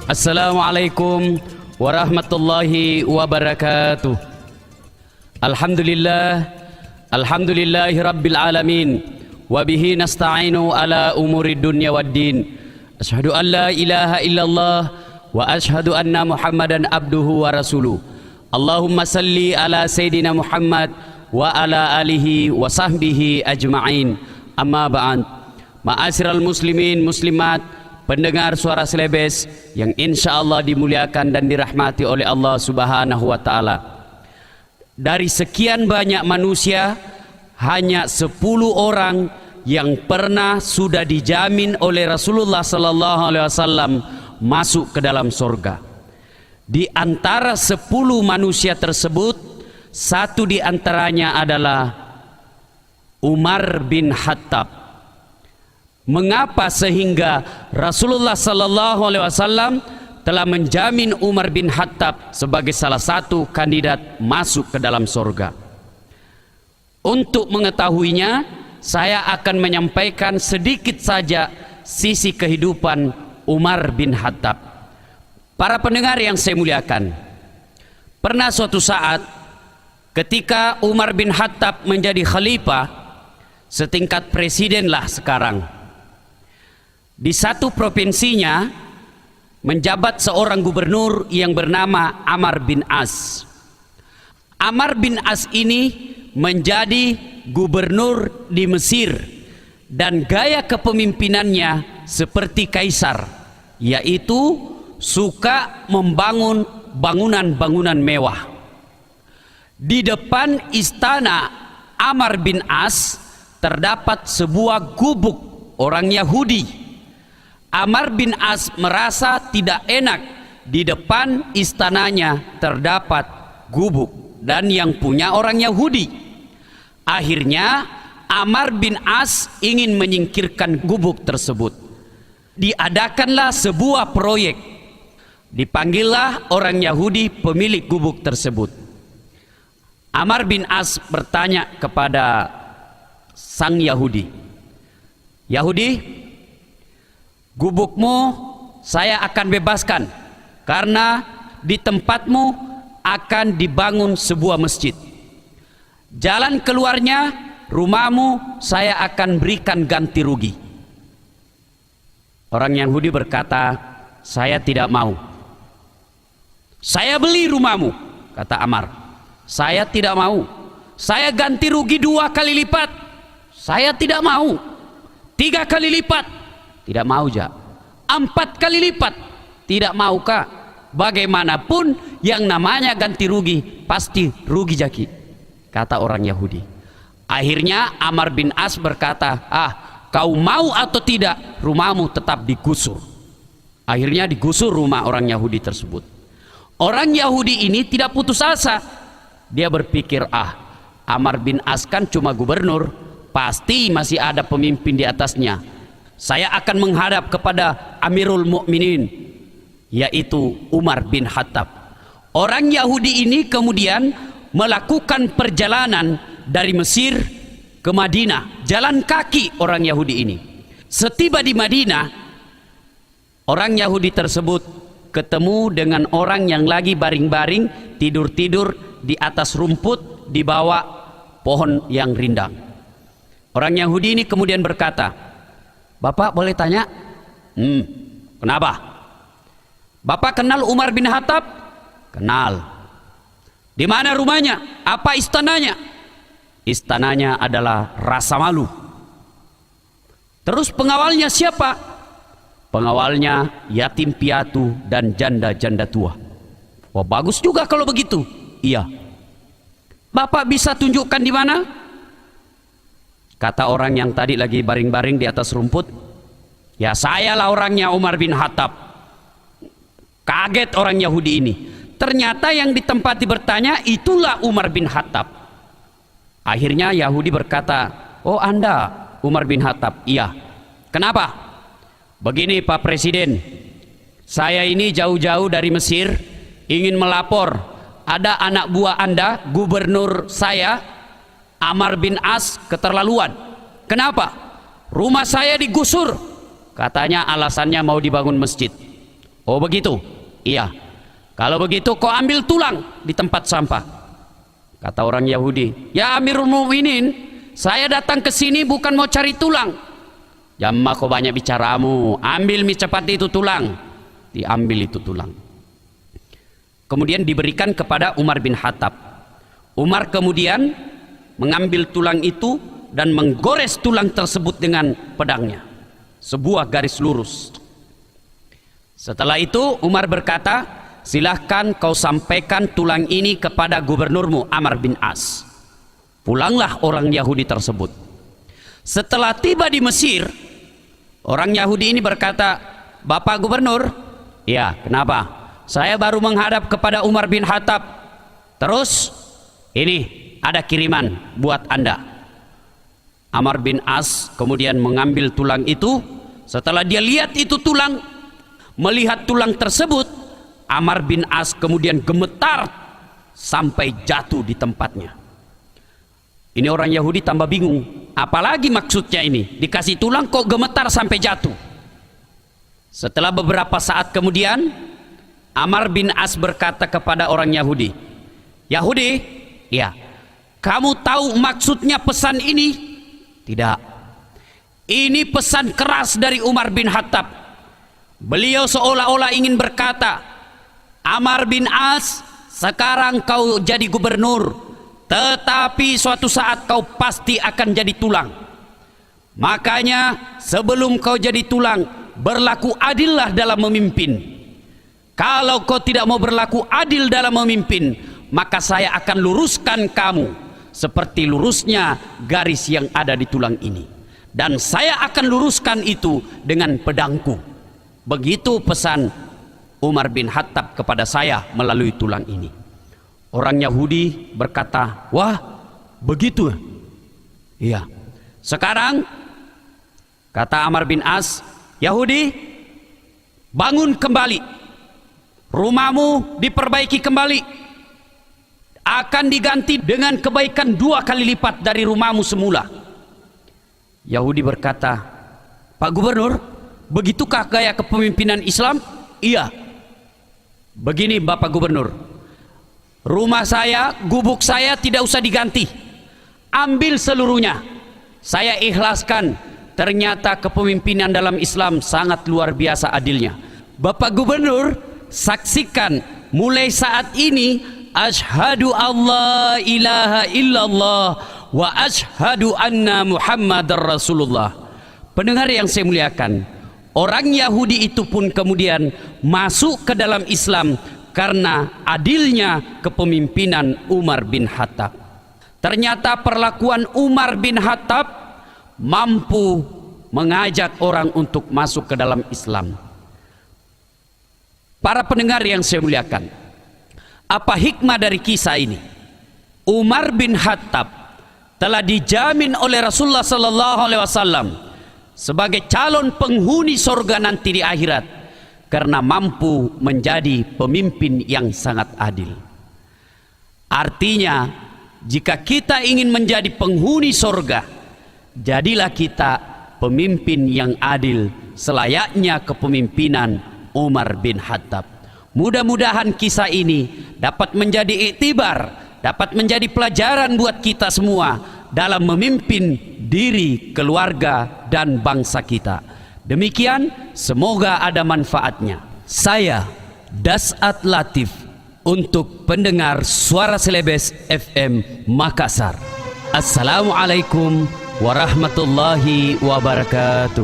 Assalamualaikum warahmatullahi wabarakatuh. Alhamdulillahi rabbil alamin. Wabihi nasta'inu ala umuri dunya waddin. Asyhadu an la ilaha illallah wa asyhadu anna Muhammadan abduhu wa rasuluh. Allahumma salli ala Sayyidina Muhammad wa ala alihi wa sahbihi ajma'in. Amma ba'd. Ma'asyiral muslimin muslimat, pendengar suara Selebes yang insya Allah dimuliakan dan dirahmati oleh Allah Subhanahu wa Ta'ala. Dari sekian banyak manusia, hanya 10 orang yang pernah sudah dijamin oleh Rasulullah Sallallahu Alaihi Wasallam masuk ke dalam surga. Di antara 10 manusia tersebut, satu di antaranya adalah Umar bin Khattab. Mengapa sehingga Rasulullah Sallallahu Alaihi Wasallam telah menjamin Umar bin Khattab sebagai salah satu kandidat masuk ke dalam surga? Untuk mengetahuinya, saya akan menyampaikan sedikit saja sisi kehidupan Umar bin Khattab. Para pendengar yang saya muliakan, pernah suatu saat ketika Umar bin Khattab menjadi khalifah, setingkat presiden lah sekarang, di satu provinsinya menjabat seorang gubernur yang bernama Amr bin As. Amr bin As ini menjadi gubernur di Mesir dan gaya kepemimpinannya seperti kaisar, yaitu suka membangun bangunan-bangunan mewah. Di depan istana Amr bin As terdapat sebuah gubuk orang Yahudi. Amr bin As merasa tidak enak di depan istananya terdapat gubuk dan yang punya orang Yahudi. Akhirnya Amr bin As ingin menyingkirkan gubuk tersebut. Diadakanlah sebuah proyek. Dipanggillah orang Yahudi pemilik gubuk tersebut. Amr bin As bertanya kepada sang Yahudi, "Yahudi, gubukmu saya akan bebaskan karena di tempatmu akan dibangun sebuah masjid. Jalan keluarnya, rumahmu saya akan berikan ganti rugi." Orang Yahudi berkata, "Saya tidak mau." "Saya beli rumahmu," kata Amr. "Saya tidak mau. Saya ganti rugi 2 kali lipat." "Saya tidak mau." 3 kali lipat. "Tidak mau, Jak." 4 kali lipat. "Tidak mau, Kak. Bagaimanapun yang namanya ganti rugi pasti rugi, Jaki," kata orang Yahudi. Akhirnya Amr bin As berkata, "Kau mau atau tidak, rumahmu tetap digusur." Akhirnya digusur rumah orang Yahudi tersebut. Orang Yahudi ini tidak putus asa. Dia berpikir, Amr bin As kan cuma gubernur, pasti masih ada pemimpin di atasnya. Saya akan menghadap kepada Amirul Mukminin, yaitu Umar bin Khattab. Orang Yahudi ini kemudian melakukan perjalanan dari Mesir ke Madinah, jalan kaki orang Yahudi ini. Setiba di Madinah, orang Yahudi tersebut ketemu dengan orang yang lagi baring-baring tidur-tidur di atas rumput di bawah pohon yang rindang. Orang Yahudi ini kemudian berkata, "Bapak boleh tanya?" "Kenapa?" "Bapak kenal Umar bin Khattab?" "Kenal." "Di mana rumahnya? Apa istananya?" "Istananya adalah Rasa Malu." "Terus pengawalnya siapa?" "Pengawalnya yatim piatu dan janda-janda tua." "Wah, bagus juga kalau begitu." "Iya." "Bapak bisa tunjukkan di mana?" Kata orang yang tadi lagi baring-baring di atas rumput, "Ya, sayalah orangnya, Umar bin Khattab." Kaget orang Yahudi ini. Ternyata yang ditempati bertanya itulah Umar bin Khattab. Akhirnya Yahudi berkata, "Oh, Anda Umar bin Khattab?" "Iya." "Kenapa?" "Begini Pak Presiden, saya ini jauh-jauh dari Mesir ingin melapor ada anak buah Anda, gubernur saya Amr bin As, keterlaluan." "Kenapa?" "Rumah saya digusur. Katanya alasannya mau dibangun masjid." Oh begitu? Iya. Kalau begitu kau ambil tulang di tempat sampah. Kata orang Yahudi, ya Amirul Mukminin, saya datang ke sini bukan mau cari tulang. Jamma kau banyak bicaramu, ambil mi cepat itu tulang. Diambil itu tulang. Kemudian diberikan kepada Umar bin Khattab. Umar kemudian mengambil tulang itu dan menggores tulang tersebut dengan pedangnya. Sebuah garis lurus. Setelah itu Umar berkata, silahkan kau sampaikan tulang ini kepada gubernurmu Amr bin As. Pulanglah orang Yahudi tersebut. Setelah tiba di Mesir, orang Yahudi ini berkata, Bapak Gubernur, ya kenapa? Saya baru menghadap kepada Umar bin Khattab. Terus, ini ada kiriman buat Anda. Amr bin As kemudian mengambil tulang itu. Setelah dia lihat itu tulang, melihat tulang tersebut, Amr bin As kemudian gemetar sampai jatuh di tempatnya. Ini orang Yahudi tambah bingung, apalagi maksudnya ini, dikasih tulang kok gemetar sampai jatuh. Setelah beberapa saat kemudian, Amr bin As berkata kepada orang Yahudi, Yahudi, ya, kamu tahu maksudnya pesan ini? Tidak. Ini pesan keras dari Umar bin Khattab. Beliau seolah-olah ingin berkata, Amr bin As, sekarang kau jadi gubernur, tetapi suatu saat kau pasti akan jadi tulang. Makanya sebelum kau jadi tulang, berlaku adillah dalam memimpin. Kalau kau tidak mau berlaku adil dalam memimpin, maka saya akan luruskan kamu seperti lurusnya garis yang ada di tulang ini. Dan saya akan luruskan itu dengan pedangku. Begitu pesan Umar bin Khattab kepada saya melalui tulang ini. Orang Yahudi berkata, wah begitu? Iya. Sekarang kata Amr bin As, Yahudi, bangun kembali, rumahmu diperbaiki kembali, akan diganti dengan kebaikan 2 kali lipat dari rumahmu semula. Yahudi berkata, Pak Gubernur, begitukah gaya kepemimpinan Islam? Iya. Begini Bapak Gubernur, rumah saya, gubuk saya tidak usah diganti, ambil seluruhnya, saya ikhlaskan. Ternyata kepemimpinan dalam Islam sangat luar biasa adilnya. Bapak Gubernur, saksikan mulai saat ini, asyhadu alla ilaha illallah wa asyhadu anna Muhammadar Rasulullah. Pendengar yang saya muliakan, orang Yahudi itu pun kemudian masuk ke dalam Islam karena adilnya kepemimpinan Umar bin Khattab. Ternyata perlakuan Umar bin Khattab mampu mengajak orang untuk masuk ke dalam Islam. Para pendengar yang saya muliakan, apa hikmah dari kisah ini? Umar bin Khattab telah dijamin oleh Rasulullah SAW sebagai calon penghuni sorga nanti di akhirat karena mampu menjadi pemimpin yang sangat adil. Artinya, jika kita ingin menjadi penghuni sorga, jadilah kita pemimpin yang adil selayaknya kepemimpinan Umar bin Khattab. Mudah-mudahan kisah ini dapat menjadi iktibar, dapat menjadi pelajaran buat kita semua dalam memimpin diri, keluarga, dan bangsa kita. Demikian, semoga ada manfaatnya. Saya Dasat Latif untuk pendengar Suara Selebes FM Makassar. Assalamualaikum warahmatullahi wabarakatuh.